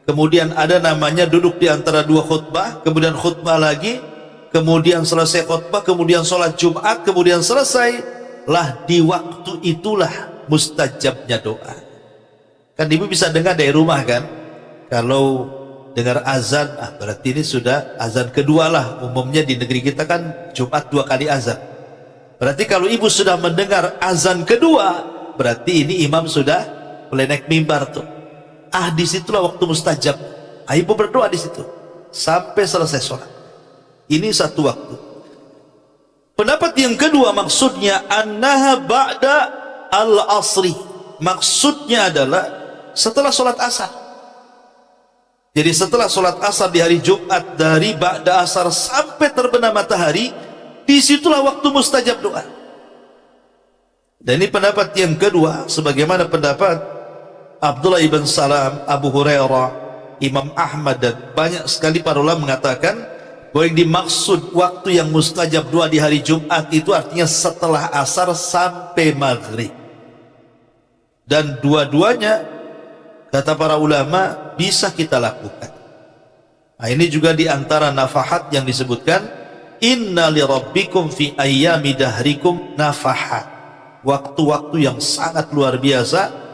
Kemudian ada namanya duduk di antara dua khutbah, kemudian khutbah lagi, kemudian selesai khutbah, kemudian sholat Jumat, kemudian selesai. Lah di waktu itulah mustajabnya doa. Kan ibu bisa dengar dari rumah kan, kalau dengar azan, berarti ini sudah azan kedua lah. Umumnya di negeri kita kan Jumat 2 kali azan. Berarti kalau ibu sudah mendengar azan kedua, berarti ini imam sudah mulai naik mimbar tuh. Disitulah waktu mustajab. Ibu berdoa di situ sampai selesai sholat. Ini satu waktu. Pendapat yang kedua, maksudnya annaha ba'da al-asri. Maksudnya adalah setelah sholat asar. Jadi setelah sholat asar di hari Jumat, dari ba'da asar sampai terbenam matahari, disitulah waktu mustajab doa. Dan ini pendapat yang kedua, sebagaimana pendapat Abdullah ibn Salam, Abu Hurairah, Imam Ahmad, dan banyak sekali para ulama mengatakan bahwa yang dimaksud waktu yang mustajab doa di hari Jumat itu artinya setelah asar sampai maghrib. Dan dua-duanya, kata para ulama, bisa kita lakukan. Nah, ini juga di antara nafahat yang disebutkan, inna li rabbikum fi ayyami dahrikum nafahat. Waktu-waktu yang sangat luar biasa,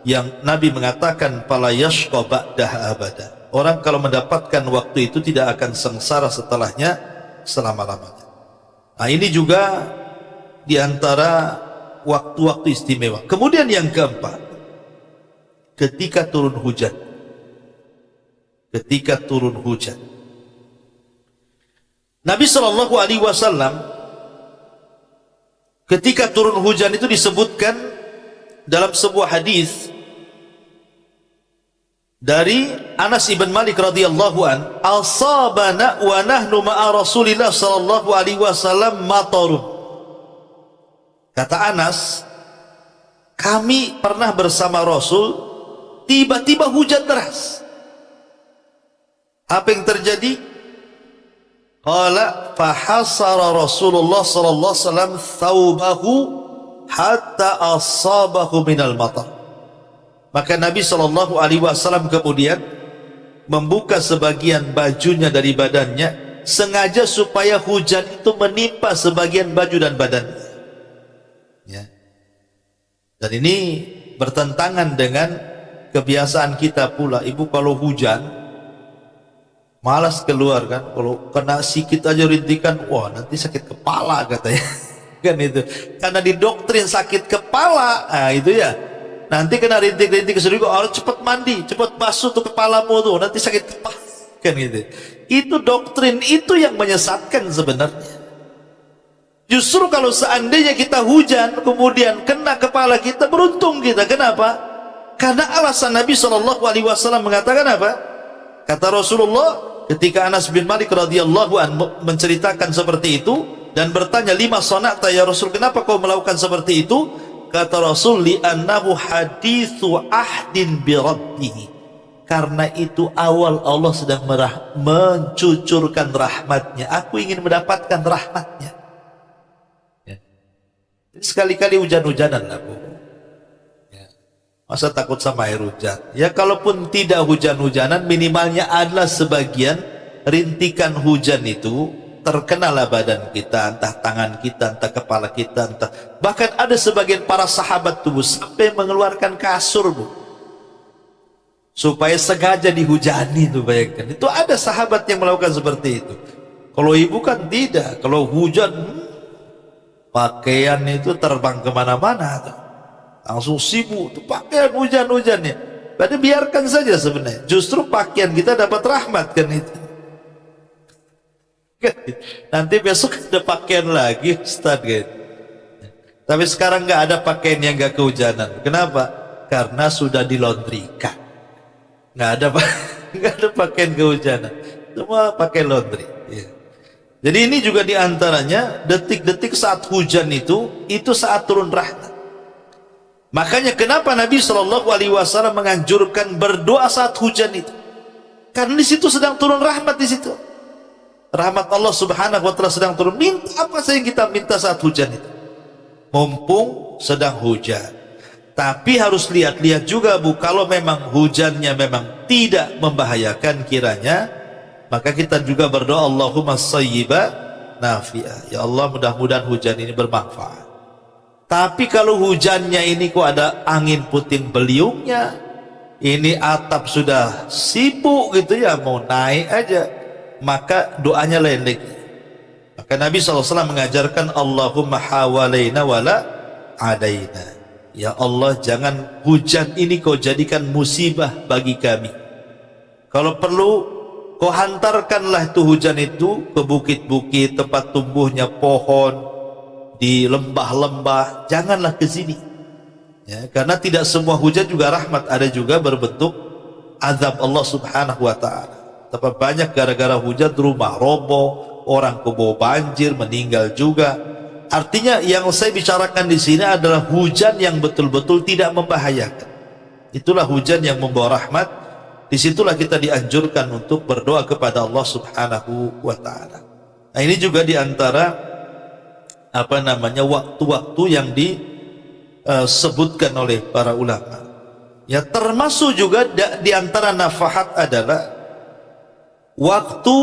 yang Nabi mengatakan fala yashqa ba'daha abada. Orang kalau mendapatkan waktu itu tidak akan sengsara setelahnya selama-lamanya. Nah ini juga diantara waktu-waktu istimewa. Kemudian yang keempat, ketika turun hujan. Ketika turun hujan, Nabi SAW ketika turun hujan itu disebutkan dalam sebuah hadis dari Anas ibn Malik radhiyallahu an, asabana wa nahnu ma'a Rasulillah sallallahu alaihi wasallam matarun. Kata Anas, kami pernah bersama Rasul, tiba-tiba hujan deras. Apa yang terjadi? Qala fahasara Rasulullah sallallahu alaihi wasallam thawbahu hatta asabahu minal matar. Maka Nabi sallallahu alaihi wasallam kemudian membuka sebagian bajunya dari badannya sengaja supaya hujan itu menimpa sebagian baju dan badannya. Ya. Dan ini bertentangan dengan kebiasaan kita pula. Ibu kalau hujan malas keluar kan, kalau kena sikit aja rintikan, wah nanti sakit kepala katanya. Kan itu. Karena didoktrin sakit kepala, nah itu ya. Nanti kena rintik-rintik keseribu, harus cepat mandi, cepat basuh tuh kepalamu tuh, nanti sakit kepala. Kan gitu. Itu doktrin itu yang menyesatkan sebenarnya. Justru kalau seandainya kita hujan kemudian kena kepala kita, beruntung kita. Kenapa? Karena alasan Nabi SAW mengatakan apa? Kata Rasulullah ketika Anas bin Malik radhiyallahu an menceritakan seperti itu dan bertanya, lima sonata ya Rasul, kenapa kau melakukan seperti itu? Kata Rasul, li'annahu hadithu ahdin bi rabbih, karena itu awal Allah sedang mencucurkan rahmatnya, aku ingin mendapatkan rahmatnya. Ya. Sekali-kali hujan-hujanan lah Bu. Ya. Masa takut sama air hujan? Ya kalaupun tidak hujan-hujanan, minimalnya adalah sebagian rintikan hujan itu terkenalah badan kita, entah tangan kita, entah kepala kita, entah bahkan ada sebagian para sahabat tuh sampai mengeluarkan kasur Bu, supaya sengaja dihujani tuh, bayangkan. Itu ada sahabat yang melakukan seperti itu. Kalau ibu kan tidak, kalau hujan pakaian itu terbang kemana-mana tuh. Langsung sibuk tuh pakaian hujan-hujannya. Padahal biarkan saja sebenarnya. Justru pakaian kita dapat rahmat kan itu. Nanti besok ada pakaian lagi Ustaz gitu. Tapi sekarang nggak ada pakaian yang nggak kehujanan. Kenapa? Karena sudah dilondrikan. Nggak ada pakaian kehujanan. Semua pakai laundry. Ya. Jadi ini juga diantaranya detik-detik saat hujan itu saat turun rahmat. Makanya kenapa Nabi SAW menganjurkan berdoa saat hujan itu? Karena di situ sedang turun rahmat di situ. Rahmat Allah Subhanahu wa taala sedang turun. Minta apa saja yang kita minta saat hujan itu. Mumpung sedang hujan. Tapi harus lihat-lihat juga Bu, kalau memang hujannya memang tidak membahayakan kiranya, maka kita juga berdoa Allahumma sayyiba nafi'ah. Ya Allah, mudah-mudahan hujan ini bermanfaat. Tapi kalau hujannya ini kok ada angin puting beliungnya, ini atap sudah sibuk gitu ya, mau naik aja, maka doanya lain lagi. Maka Nabi SAW mengajarkan Allahumma hawalaina wala adaina. Ya Allah, jangan hujan ini kau jadikan musibah bagi kami. Kalau perlu kau hantarkanlah itu hujan itu ke bukit-bukit, tempat tumbuhnya pohon, di lembah-lembah, janganlah ke sini. Ya, karena tidak semua hujan juga rahmat, ada juga berbentuk azab Allah Subhanahu wa taala. Tapi banyak gara-gara hujan rumah roboh, orang kebawa banjir, meninggal juga. Artinya yang saya bicarakan di sini adalah hujan yang betul-betul tidak membahayakan. Itulah hujan yang membawa rahmat. Disitulah kita dianjurkan untuk berdoa kepada Allah Subhanahu wa taala. Nah, ini juga diantara waktu-waktu yang disebutkan oleh para ulama. Ya, termasuk juga diantara nafahat adalah waktu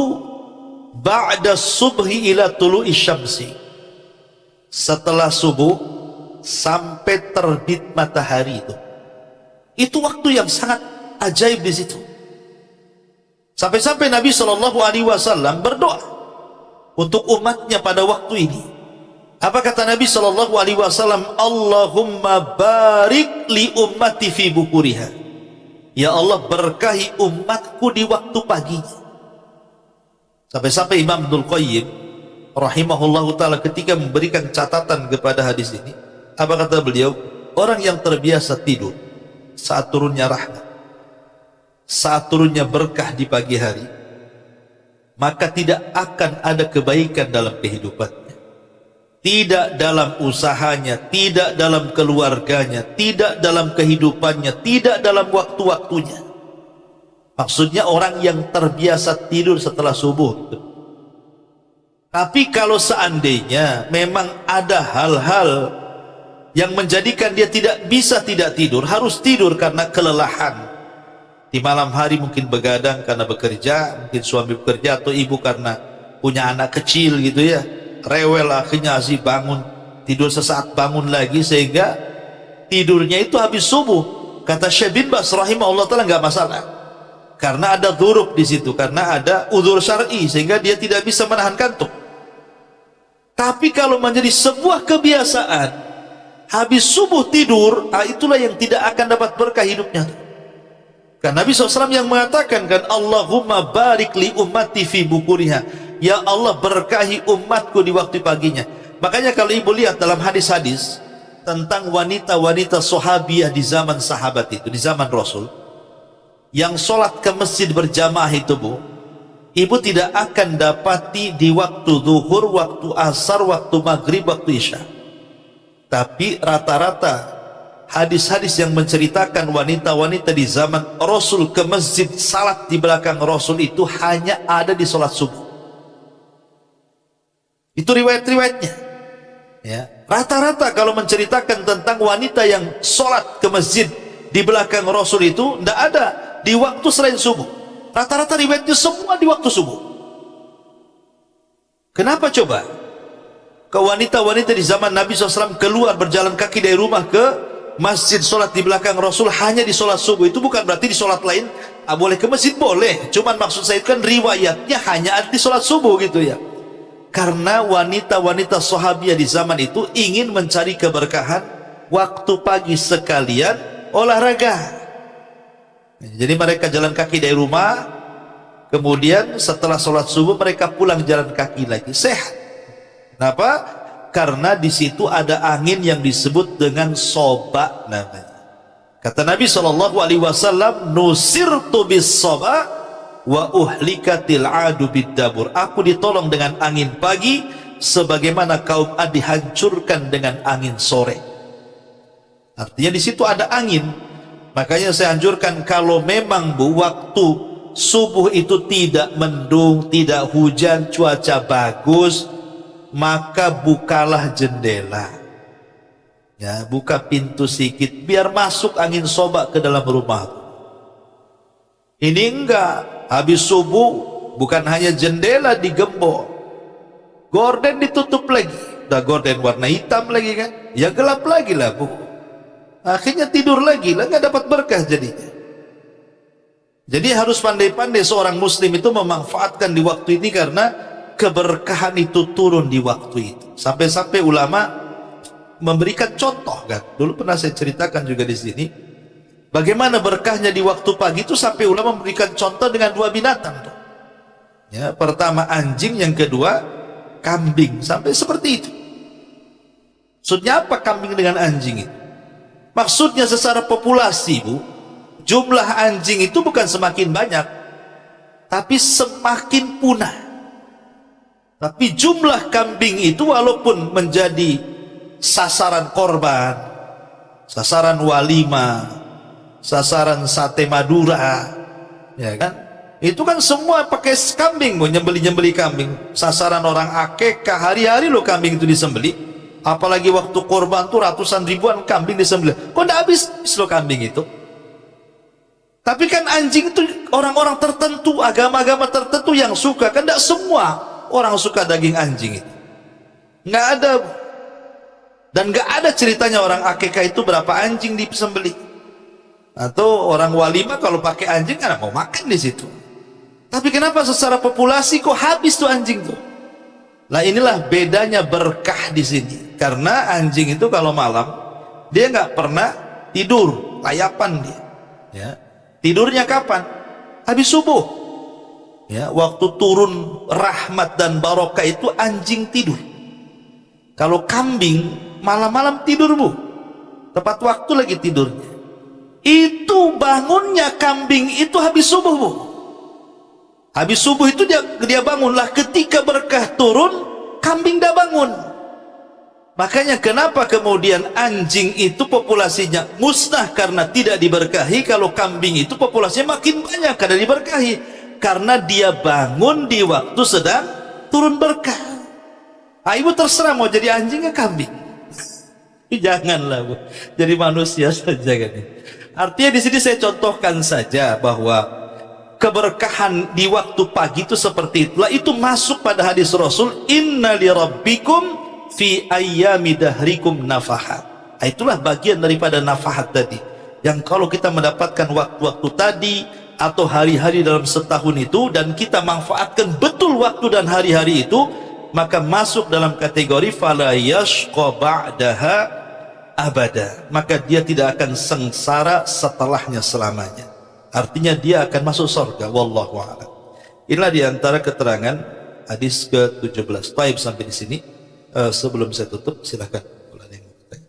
ba'da subhi ila tulu'i syamsi, setelah subuh sampai terbit matahari itu waktu yang sangat ajaib di situ. Sampai-sampai Nabi SAW berdoa untuk umatnya pada waktu ini. Apa kata Nabi sallallahu alaihi wasallam? Allahumma barik li ummati fi bukuriha. Ya Allah, berkahi umatku di waktu paginya. Sampai-sampai Imam Ibnul Qayyim rahimahullahu taala ketika memberikan catatan kepada hadis ini, apa kata beliau? Orang yang terbiasa tidur saat turunnya rahmat, saat turunnya berkah di pagi hari, maka tidak akan ada kebaikan dalam kehidupannya. Tidak dalam usahanya, tidak dalam keluarganya, tidak dalam kehidupannya, tidak dalam waktu-waktunya. Maksudnya orang yang terbiasa tidur setelah subuh. Tapi kalau seandainya memang ada hal-hal yang menjadikan dia tidak bisa tidak tidur, harus tidur karena kelelahan. Di malam hari mungkin begadang karena bekerja, mungkin suami bekerja atau ibu karena punya anak kecil gitu ya. Rewel, akhirnya Aziz bangun, tidur sesaat bangun lagi, sehingga tidurnya itu habis subuh. Kata Syekh bin Baz rahimahullah taala nggak masalah, karena ada dzuruf di situ, karena ada udzur syar'i sehingga dia tidak bisa menahan kantuk. Tapi kalau menjadi sebuah kebiasaan habis subuh tidur, itulah yang tidak akan dapat berkah hidupnya. Kan Nabi SAW yang mengatakan kan, Allahumma barik li ummati fi bukuriha. Ya Allah, berkahi umatku di waktu paginya. Makanya kalau ibu lihat dalam hadis-hadis tentang wanita-wanita sahabiah di zaman sahabat itu, di zaman Rasul, yang sholat ke masjid berjamaah itu bu, ibu tidak akan dapati di waktu zuhur, waktu asar, waktu maghrib, waktu isya. Tapi rata-rata hadis-hadis yang menceritakan wanita-wanita di zaman Rasul ke masjid salat di belakang Rasul itu hanya ada di sholat subuh. Itu riwayat-riwayatnya ya. Rata-rata kalau menceritakan tentang wanita yang sholat ke masjid di belakang Rasul itu tidak ada di waktu selain subuh. Rata-rata riwayatnya semua di waktu subuh. Kenapa coba? Ke wanita-wanita di zaman Nabi SAW keluar berjalan kaki dari rumah ke masjid sholat di belakang Rasul hanya di sholat subuh. Itu bukan berarti di sholat lain boleh ke masjid, boleh. Cuman maksud saya kan riwayatnya hanya ada di sholat subuh gitu ya. Karena wanita-wanita sahabiah di zaman itu ingin mencari keberkahan waktu pagi sekalian olahraga. Jadi mereka jalan kaki dari rumah, kemudian setelah sholat subuh mereka pulang jalan kaki lagi, sehat. Kenapa? Karena di situ ada angin yang disebut dengan soba namanya. Kata Nabi SAW, nusirtu bis soba wa uhlikatil adu biddabur. Aku ditolong dengan angin pagi sebagaimana kaum Ad dihancurkan dengan angin sore. Artinya di situ ada angin. Makanya saya anjurkan kalau memang bu waktu subuh itu tidak mendung, tidak hujan, cuaca bagus, maka bukalah jendela ya, buka pintu sedikit biar masuk angin soba ke dalam rumah. Ini enggak, habis subuh bukan hanya jendela digembok, gorden ditutup lagi, udah gorden warna hitam lagi kan, ya gelap lagi lah bu, akhirnya tidur lagi lah, nggak dapat berkah jadinya. Jadi harus pandai-pandai seorang muslim itu memanfaatkan di waktu ini, karena keberkahan itu turun di waktu itu. Sampai-sampai ulama memberikan contoh kan, dulu pernah saya ceritakan juga di sini, bagaimana berkahnya di waktu pagi itu, sampai ulama memberikan contoh dengan dua binatang tuh. Ya, pertama anjing, yang kedua kambing, sampai seperti itu. Maksudnya apa kambing dengan anjing itu? Maksudnya secara populasi bu, jumlah anjing itu bukan semakin banyak, tapi semakin punah. Tapi jumlah kambing itu walaupun menjadi sasaran korban, sasaran walimah, sasaran sate Madura, ya kan? Itu kan semua pakai kambing, nyembeli kambing. Sasaran orang akekah, hari-hari lo kambing itu disembeli. Apalagi waktu korban tuh ratusan ribuan kambing disembeli. Kok nggak habis lo kambing itu? Tapi kan anjing itu orang-orang tertentu, agama-agama tertentu yang suka, kan tidak semua orang suka daging anjing itu. Nggak ada. Dan nggak ada ceritanya orang akekah itu berapa anjing disembeli. Atau orang walimah kalau pakai anjing kan mau makan di situ. Tapi kenapa secara populasi kok habis tuh anjing tuh? Nah inilah bedanya berkah di sini. Karena anjing itu kalau malam dia nggak pernah tidur, layapan dia. Ya. Tidurnya kapan? Habis subuh. Ya, waktu turun rahmat dan barokah itu anjing tidur. Kalau kambing malam-malam tidur bu, tepat waktu lagi tidurnya. Itu bangunnya kambing itu habis subuh bu. Habis subuh itu dia bangunlah. Ketika berkah turun, kambing dah bangun. Makanya kenapa kemudian anjing itu populasinya musnah karena tidak diberkahi. Kalau kambing itu populasinya makin banyak karena diberkahi. Karena dia bangun di waktu sedang turun berkah. Ibu terserah mau jadi anjing ke kambing. Janganlah bu, jadi manusia saja kan. Artinya di sini saya contohkan saja bahwa keberkahan di waktu pagi itu seperti itulah. Itu masuk pada hadis Rasul, inna li rabbikum fi ayyami dahrikum nafahat. Itulah bagian daripada nafahat tadi, yang kalau kita mendapatkan waktu-waktu tadi atau hari-hari dalam setahun itu dan kita manfaatkan betul waktu dan hari-hari itu, maka masuk dalam kategori fala yashqa ba'daha abada, maka dia tidak akan sengsara setelahnya selamanya. Artinya dia akan masuk surga. Wallahu a'lam. Inilah diantara keterangan hadis ke-17. Baik, sampai di sini. Sebelum saya tutup, silakan kalau ada yang mau bertanya.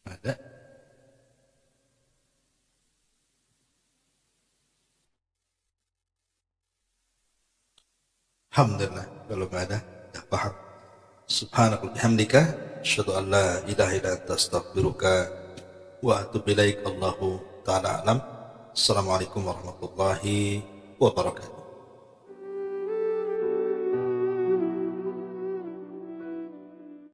Ada? Alhamdulillah. Kalau nggak ada, ya paham. Subhanakallahumma bihamdika asyhadu an la ilaha illa anta astaghfiruka wa atubu ilaik. Allahu ta'ala alam. Assalamualaikum warahmatullahi wabarakatuh.